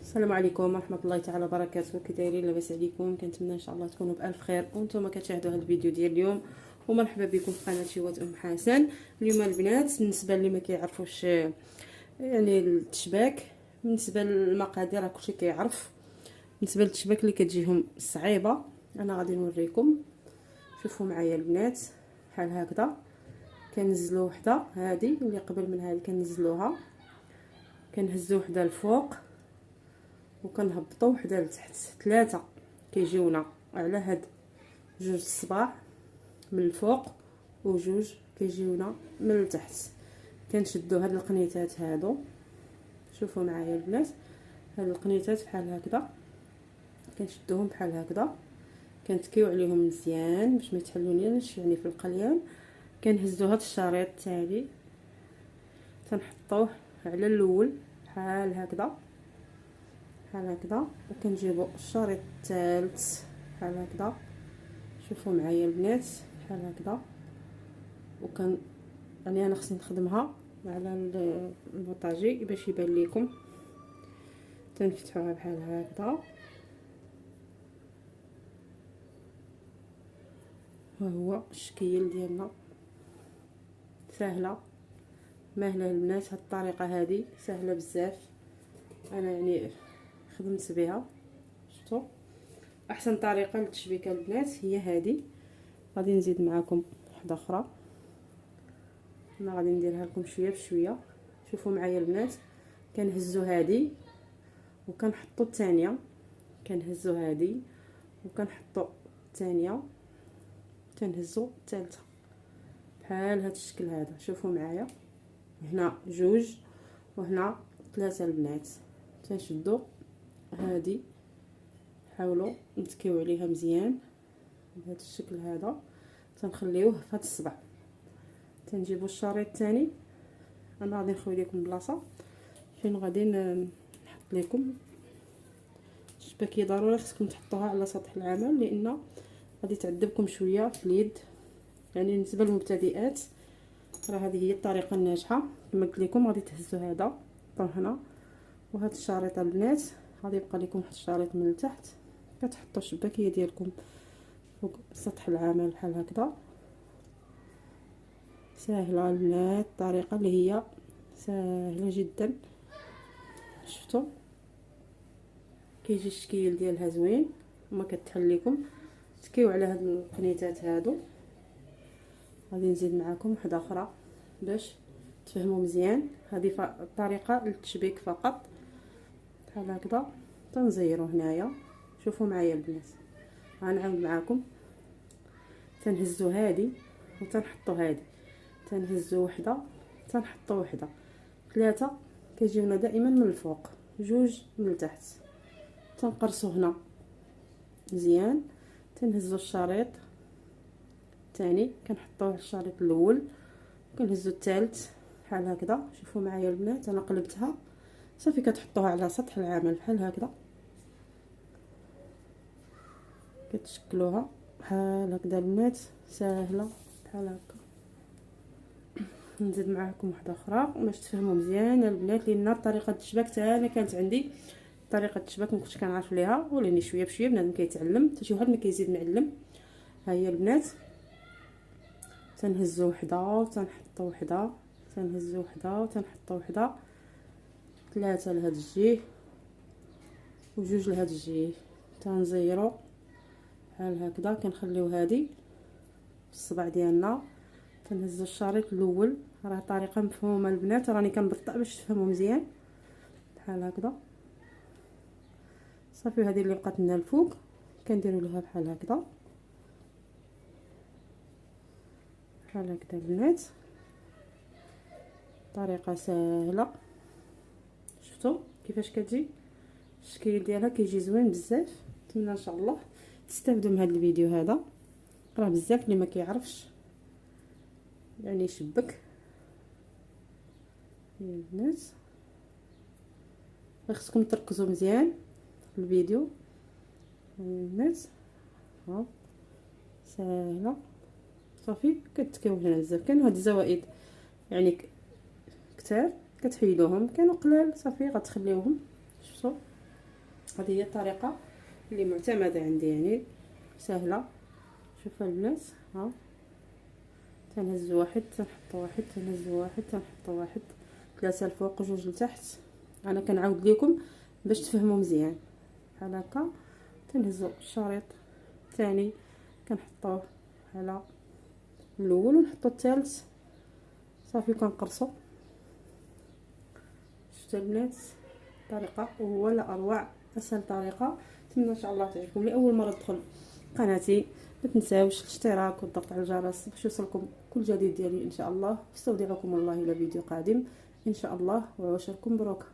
السلام عليكم ورحمه الله تعالى وبركاته. كي دايرين؟ لاباس عليكم؟ كنتمنى ان شاء الله تكونوا بالف خير وانتم كتشاهدوا هذا الفيديو ديال اليوم. ومرحبا بكم في قناه شيوات ام حسن. اليوم البنات بالنسبه اللي ما كيعرفوش يعني التشباك، بالنسبه للمقادير راه كلشي كيعرف. بالنسبه للتشباك اللي كتجيهم صعيبه انا غادي نوريكم. شوفوا معايا البنات، بحال هكذا كنزلوا وحده هذه اللي قبل من هذه كنزلوها، كنهزوا وحده الفوق وكنهبطوا وحده لتحت. ثلاثه كيجيونا على هاد جوج الصباع من الفوق وجوج كيجيونا من التحت. كنشدوا هاد القنيتات هادو، شوفوا معايا البنات، هاد القنيتات بحال هكذا كنشدوهم بحال هكذا، كنتكيو عليهم مزيان باش ما يتحلونيش يعني في القليان. كنهزوا هاد الشريط التالي تنحطوه على الاول بحال هكذا بحال هكذا، وكنجيبوا الشريط الثالث بحال هكذا. شوفوا معايا البنات بحال هكذا، وكان يعني انا خصني نخدمها على البوطاجي باش يبان لكم. تنفتحوها بحال هكذا، وهو الشكل ديالنا سهله ماهله البنات. هاد الطريقه هذه سهله بزاف، انا يعني خدمت بها. شفتوا احسن طريقه للتشبيكه البنات هي هذه. غادي نزيد معكم واحده اخرى، انا غادي نديرها لكم شويه بشويه. شوفوا معايا البنات، كنهزوا هذه وكنحطوا الثانيه، كنهزوا هذه وكنحطوا الثانيه، تنهزوا الثالثه بحال هذا الشكل هذا. شوفوا معايا، هنا جوج وهنا ثلاثه البنات. تنشدوا هذه، حاولوا نتكيو عليها مزيان بهذا الشكل هذا، تنخليوه في هذا الصبع. تنجيبوا الشريط الثاني، انا غادي نخوي لكم بلاصه فين غادي نحط لكم الشباكيه. ضروري خصكم تحطوها على سطح العمل لان غادي تعذبكم شويه في اليد، يعني بالنسبه للمبتدئات راه هذه هي الطريقه الناجحه. كما قلت لكم غادي تهزوا هذا هنا، وهذا الشريط البنات غادي يبقى لكم واحد الشريط من التحت، كتحطوا الشباكيه ديالكم فوق سطح العمل بحال هكذا. سهله البنات، الطريقه اللي هي سهله جدا. شفتوا كيجي الشكل ديالها زوين وما كتحل لكم. تكيو على هاد القنيتات هادو. غادي نزيد معكم واحده اخرى باش تفهموا مزيان. هذه طريقه للتشبيك فقط بحال هكذا. تنزيروا هنايا، شوفوا معايا البنات، غنعاود معكم. تنهزوا هذه وتنحطوا هذه، تنهزوا وحده تنحطوا وحده. ثلاثه كيجيونا دائما من الفوق، جوج من التحت. تنقرصوا هنا مزيان، تنهزوا الشريط الثاني كنحطوه الشريط الاول، كنهزوا الثالث بحال هكذا. شوفوا معايا البنات، انا قلبتها صافي. كتحطوها على سطح العمل بحال هكذا، كتشكلوها بحال هكذا البنات، ساهله بحال هكا. نزيد معكم واحده اخرى باش تفهموا مزيان البنات، لان طريقه التشباك حتى انا كانت عندي طريقه التشباك ما كنتش كنعرف ليها، ولاني شويه بشويه بنادم كيتعلم، حتى شي واحد ما كيزيد معلم. ها هي البنات، تنهزوا وحده وتنحطوا وحده، تنهزوا وحده وتنحطوا وحده. ثلاثه لهاد الجهه وجوج لهاد الجهه. تنزيروا بحال هكذا، كنخليو هذه في الصبع ديالنا. تنهزوا الشريط الاول، راه طريقه مفهومه البنات، راني كنبطئ باش تفهموا مزيان بحال هكذا. صافي هذه اللي بقات لنا الفوق كنديروا لها بحال هكذا بحال هكذا البنات. طريقه سهله. شفتوا كيفاش كتجي الشكل ديالها؟ كيجي زوين بزاف. نتمنى ان شاء الله تستافدوا من هذا الفيديو هذا. راه بزاف اللي ما كيعرفش يعني يشبك البنات، خصكم تركزوا مزيان في الفيديو البنات. ها سهله صافي. كتكيو هنا بزاف، كانوا هاد الزوائد يعني كتار كتحيدوهم، كانوا قلال صافي غتخليوهم. شفتوا هذه هي الطريقه اللي معتمده عندي، يعني سهله. شوفوا البنات، ها تنهز واحد تنحط واحد، تنهز واحد تنحط واحد، 3 الفوق وجوج لتحت. انا كنعاود لكم باش تفهموا مزيان. بحال هكا تنهزوا الشريط الثاني كنحطوه على الاول ونحطوا الثالث صافي كنقرصوا. شفتوا البنات طريقه ولا اروع، اسهل طريقه. نتمنى ان شاء الله تعجبكم. لاول مره تدخل قناتي ما تنساوش الاشتراك والضغط على الجرس باش يوصلكم كل جديد ديالي ان شاء الله. استودعكم الله الى فيديو قادم ان شاء الله، وعواشركم مبروكه.